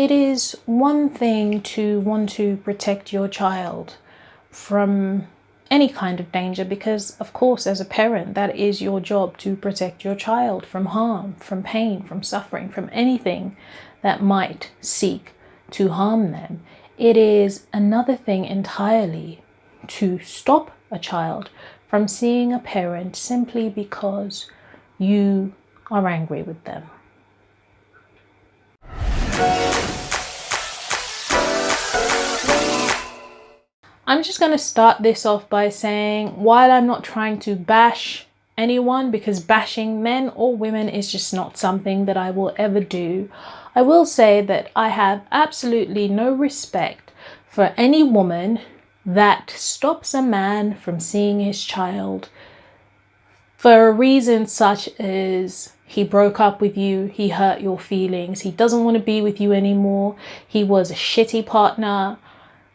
it is one thing to want to protect your child from any kind of danger, because of course as a parent that is your job, to protect your child from harm, from pain, from suffering, from anything that might seek to harm them. It is another thing entirely to stop a child from seeing a parent simply because you are angry with them. I'm just going to start this off by saying, while I'm not trying to bash anyone, because bashing men or women is just not something that I will ever do, I will say that I have absolutely no respect for any woman that stops a man from seeing his child for a reason such as he broke up with you, he hurt your feelings, he doesn't want to be with you anymore, he was a shitty partner.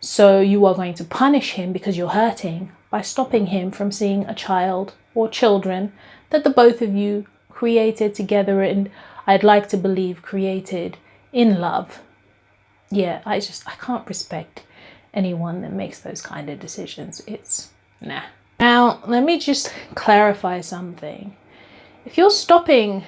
So you are going to punish him because you're hurting by stopping him from seeing a child or children that the both of you created together, and I'd like to believe created in love. Yeah, I can't respect anyone that makes those kind of decisions. It's nah. Now, let me just clarify something. If you're stopping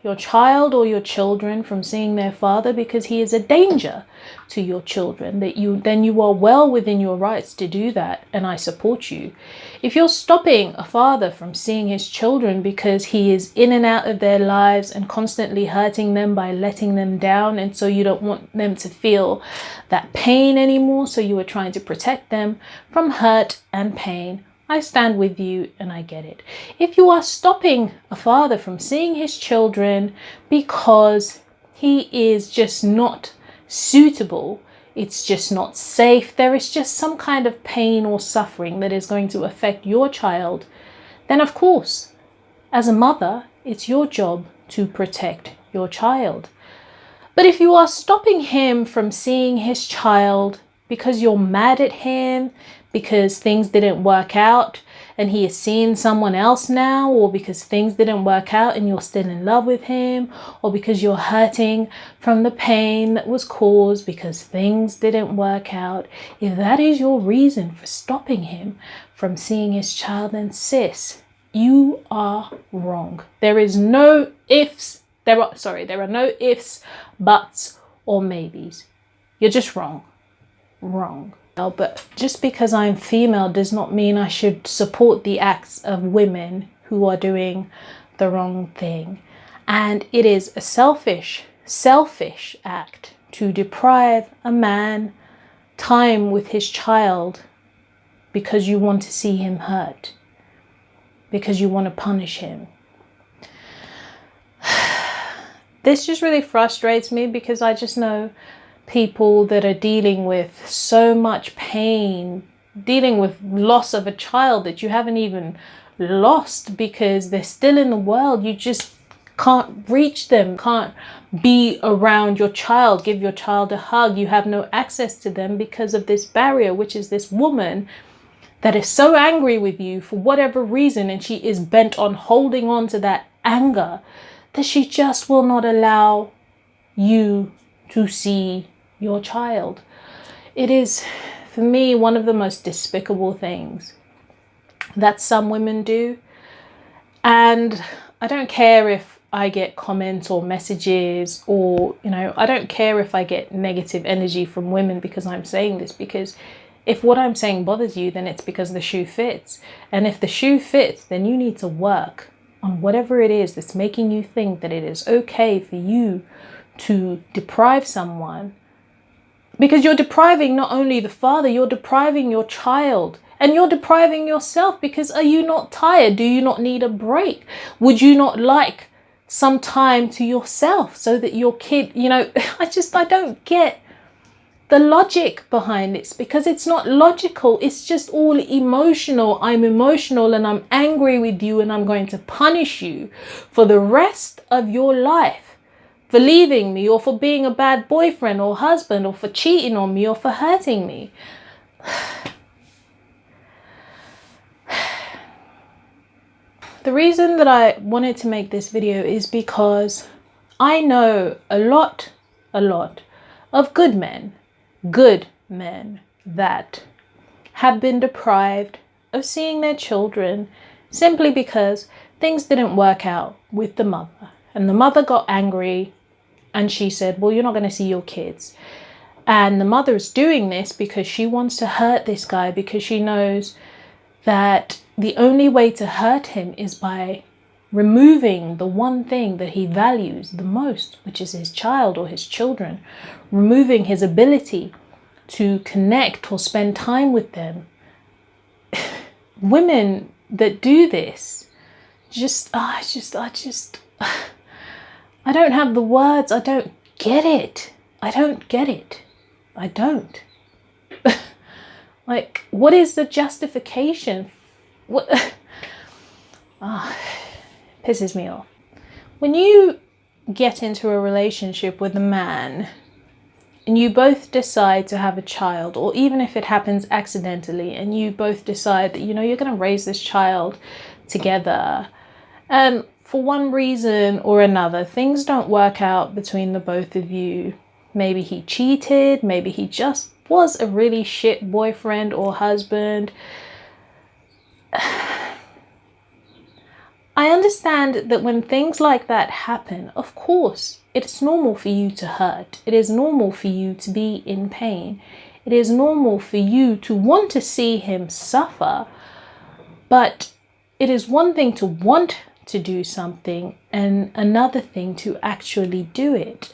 your child or your children from seeing their father because he is a danger to your children, then you are well within your rights to do that, and I support you. If you're stopping a father from seeing his children because he is in and out of their lives and constantly hurting them by letting them down, and so you don't want them to feel that pain anymore, so you are trying to protect them from hurt and pain, I stand with you and I get it. If you are stopping a father from seeing his children because he is just not suitable, it's just not safe, there is just some kind of pain or suffering that is going to affect your child, then of course, as a mother, it's your job to protect your child. But if you are stopping him from seeing his child because you're mad at him, because things didn't work out and he is seeing someone else now, or because things didn't work out and you're still in love with him, or because you're hurting from the pain that was caused because things didn't work out, if that is your reason for stopping him from seeing his child, then sis, you are wrong. There are no ifs, buts, or maybes. You're just wrong. But just because I'm female does not mean I should support the acts of women who are doing the wrong thing. And it is a selfish act to deprive a man time with his child because you want to see him hurt, because you want to punish him. This just really frustrates me, because I just know people that are dealing with so much pain, dealing with loss of a child that you haven't even lost because they're still in the world. You just can't reach them, can't be around your child, give your child a hug. You have no access to them because of this barrier, which is this woman that is so angry with you for whatever reason, and she is bent on holding on to that anger that she just will not allow you to see your child. It is, for me, one of the most despicable things that some women do. And I don't care if I get comments or messages, or, I don't care if I get negative energy from women because I'm saying this, because if what I'm saying bothers you, then it's because the shoe fits. And if the shoe fits, then you need to work on whatever it is that's making you think that it is okay for you to deprive someone. Because you're depriving not only the father, you're depriving your child, and you're depriving yourself, because are you not tired? Do you not need a break? Would you not like some time to yourself so that your kid, I don't get the logic behind this, because it's not logical. It's just all emotional. I'm emotional and I'm angry with you, and I'm going to punish you for the rest of your life for leaving me, or for being a bad boyfriend or husband, or for cheating on me, or for hurting me. The reason that I wanted to make this video is because I know a lot of good men that have been deprived of seeing their children simply because things didn't work out with the mother. And the mother got angry and she said, well, you're not going to see your kids. And the mother is doing this because she wants to hurt this guy, because she knows that the only way to hurt him is by removing the one thing that he values the most, which is his child or his children, removing his ability to connect or spend time with them. Women that do this, I don't have the words. I don't get it. I don't. Like, what is the justification? What? Pisses me off. When you get into a relationship with a man and you both decide to have a child, or even if it happens accidentally and you both decide that, you're going to raise this child together, and for one reason or another, things don't work out between the both of you. Maybe he cheated, maybe he just was a really shit boyfriend or husband. I understand that when things like that happen, of course, it's normal for you to hurt. It is normal for you to be in pain. It is normal for you to want to see him suffer. But it is one thing to want to do something and another thing to actually do it.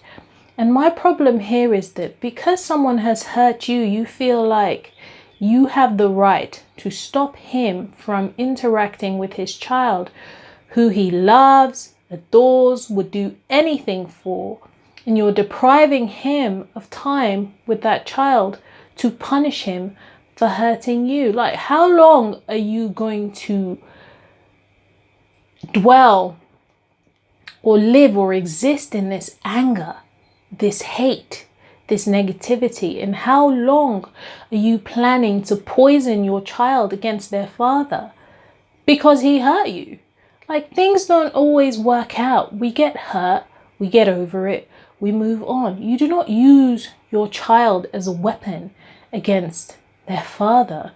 And my problem here is that because someone has hurt you, you feel like you have the right to stop him from interacting with his child, who he loves, adores, would do anything for. And you're depriving him of time with that child to punish him for hurting you. Like, how long are you going to dwell or live or exist in this anger, this hate, this negativity? And how long are you planning to poison your child against their father because he hurt you? Like, things don't always work out. We get hurt, we get over it, we move on. You do not use your child as a weapon against their father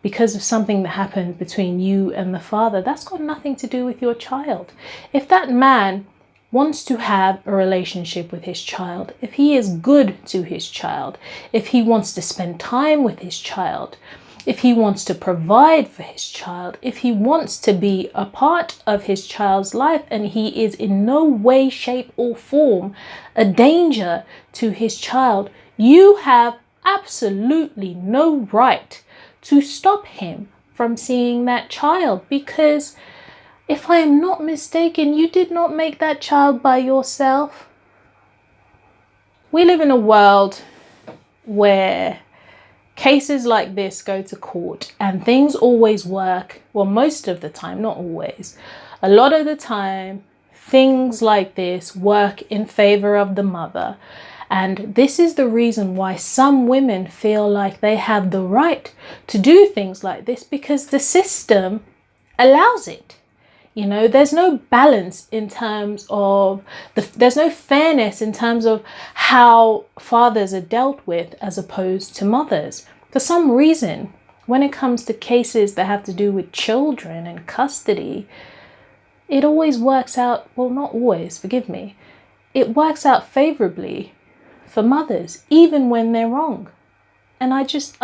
because of something that happened between you and the father. That's got nothing to do with your child. If that man wants to have a relationship with his child, if he is good to his child, if he wants to spend time with his child, if he wants to provide for his child, if he wants to be a part of his child's life, and he is in no way, shape or form a danger to his child, you have absolutely no right to stop him from seeing that child. Because if I am not mistaken, you did not make that child by yourself. We live in a world where cases like this go to court and things always work. Well, most of the time, not always. A lot of the time, things like this work in favor of the mother. And this is the reason why some women feel like they have the right to do things like this, because the system allows it. There's no balance in terms of, there's no fairness in terms of how fathers are dealt with as opposed to mothers. For some reason, when it comes to cases that have to do with children and custody, it always works out, well, not always, forgive me. It works out favorably for mothers, even when they're wrong. And I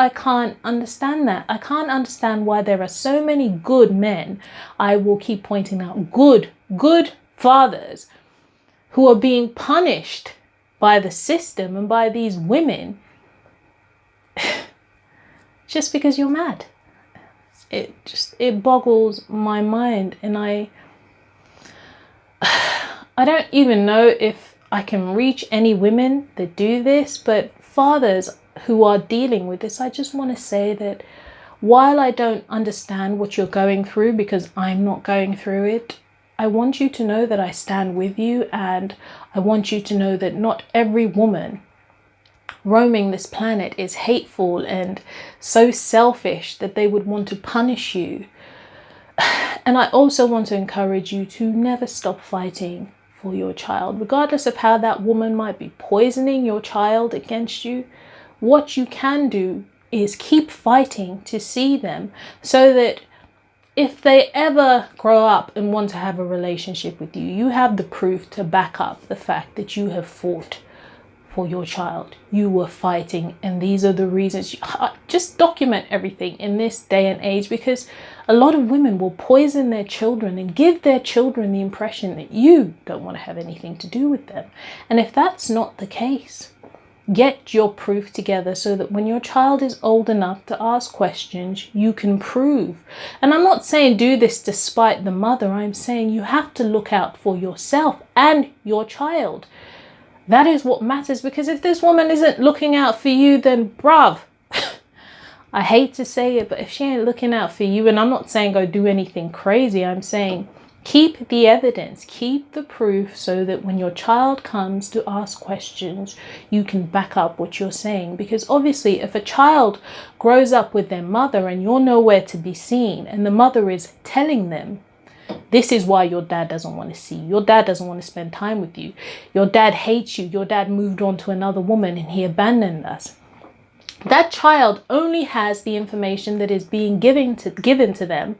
can't understand that. I can't understand why there are so many good men. I will keep pointing out good fathers who are being punished by the system and by these women just because you're mad. It boggles my mind. And I don't even know if I can reach any women that do this, but fathers who are dealing with this, I just want to say that while I don't understand what you're going through, because I'm not going through it, I want you to know that I stand with you, and I want you to know that not every woman roaming this planet is hateful and so selfish that they would want to punish you. And I also want to encourage you to never stop fighting for your child, regardless of how that woman might be poisoning your child against you. What you can do is keep fighting to see them, so that if they ever grow up and want to have a relationship with you, you have the proof to back up the fact that you have fought for your child. You were fighting, and these are the reasons. Just document everything in this day and age, because a lot of women will poison their children and give their children the impression that you don't want to have anything to do with them. And if that's not the case, get your proof together so that when your child is old enough to ask questions, you can prove. And I'm not saying do this despite the mother. I'm saying you have to look out for yourself and your child. That is what matters, because if this woman isn't looking out for you, then bruv, I hate to say it, but if she ain't looking out for you, and I'm not saying go do anything crazy, I'm saying keep the evidence, keep the proof, so that when your child comes to ask questions, you can back up what you're saying. Because obviously, if a child grows up with their mother and you're nowhere to be seen, and the mother is telling them, this is why your dad doesn't want to see you. Your dad doesn't want to spend time with you. Your dad hates you. Your dad moved on to another woman and he abandoned us. That child only has the information that is being given to them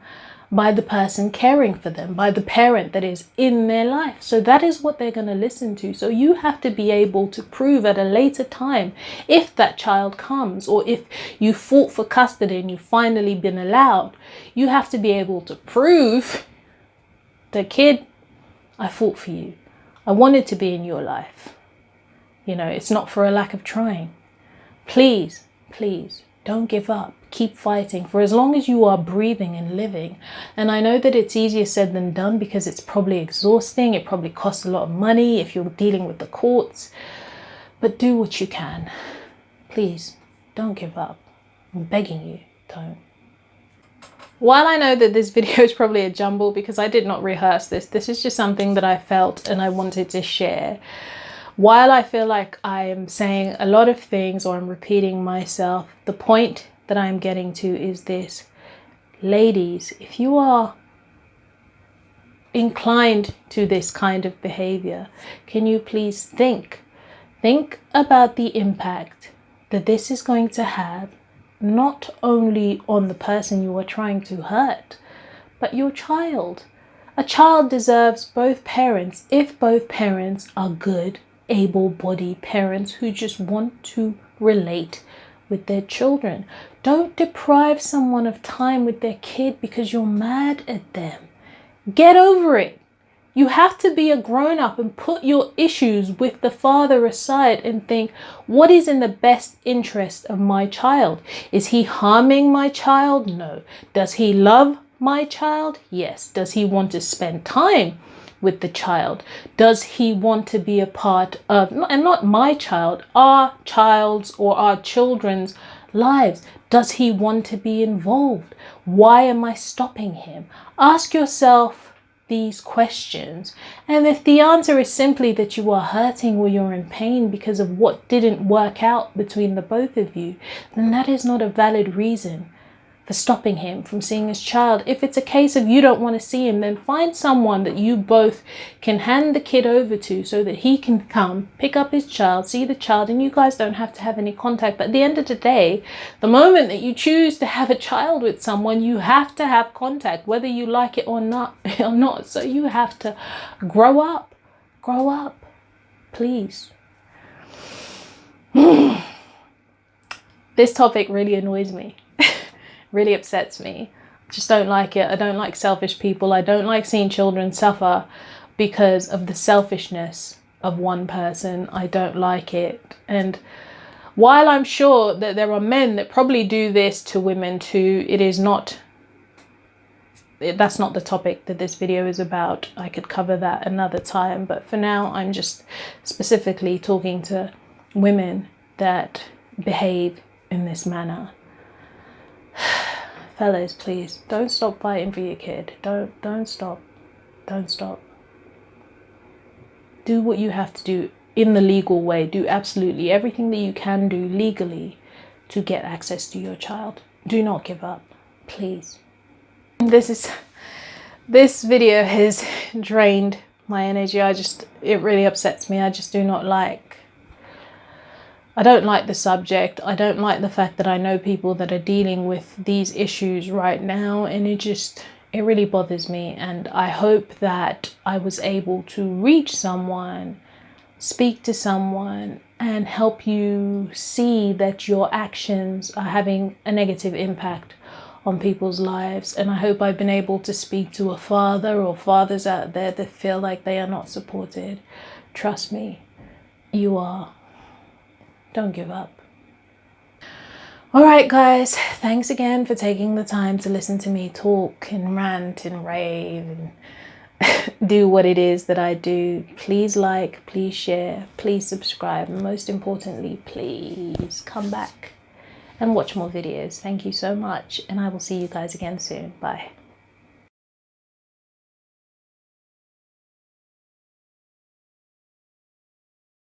by the person caring for them, by the parent that is in their life. So that is what they're going to listen to. So you have to be able to prove at a later time, if that child comes, or if you fought for custody and you've finally been allowed, you have to be able to prove that, kid, I fought for you. I wanted to be in your life. You know, it's not for a lack of trying. Please, please don't give up. Keep fighting for as long as you are breathing and living. And I know that it's easier said than done, because it's probably exhausting. It probably costs a lot of money if you're dealing with the courts. But do what you can. Please, don't give up. I'm begging you, don't. While I know that this video is probably a jumble because I did not rehearse this, this is just something that I felt and I wanted to share. While I feel like I am saying a lot of things or I'm repeating myself, the point that I'm getting to is this. Ladies, if you are inclined to this kind of behavior, can you please think about the impact that this is going to have, not only on the person you are trying to hurt, but your child. A child deserves both parents, if both parents are good, able-bodied parents who just want to relate with their children. Don't deprive someone of time with their kid because you're mad at them. Get over it. You have to be a grown-up and put your issues with the father aside and think, what is in the best interest of my child? Is he harming my child? No. Does he love my child? Yes. Does he want to spend time with the child? Does he want to be a part of, and not my child, our child's or our children's lives? Does he want to be involved? Why am I stopping him? Ask yourself these questions. And if the answer is simply that you are hurting or you're in pain because of what didn't work out between the both of you, then that is not a valid reason for stopping him from seeing his child. If it's a case of you don't want to see him, then find someone that you both can hand the kid over to so that he can come, pick up his child, see the child, and you guys don't have to have any contact. But at the end of the day, the moment that you choose to have a child with someone, you have to have contact, whether you like it or not. So you have to grow up, please. This topic really annoys me. Really upsets me. I just don't like it. I don't like selfish people. I don't like seeing children suffer because of the selfishness of one person. I don't like it. And while I'm sure that there are men that probably do this to women too, that's not the topic that this video is about. I could cover that another time, but for now I'm just specifically talking to women that behave in this manner. Fellas, please don't stop fighting for your kid. Don't stop. Do what you have to do in the legal way. Do absolutely everything that you can do legally to get access to your child. Do not give up, please. This video has drained my energy. It really upsets me. I just do not like, I don't like the subject. I don't like the fact that I know people that are dealing with these issues right now, and it really bothers me. And I hope that I was able to reach someone, speak to someone, and help you see that your actions are having a negative impact on people's lives. And I hope I've been able to speak to a father or fathers out there that feel like they are not supported. Trust me, you are. Don't give up. All right, guys, thanks again for taking the time to listen to me talk and rant and rave and do what it is that I do. Please like, please share, please subscribe, and most importantly, please come back and watch more videos. Thank you so much, and I will see you guys again soon. Bye.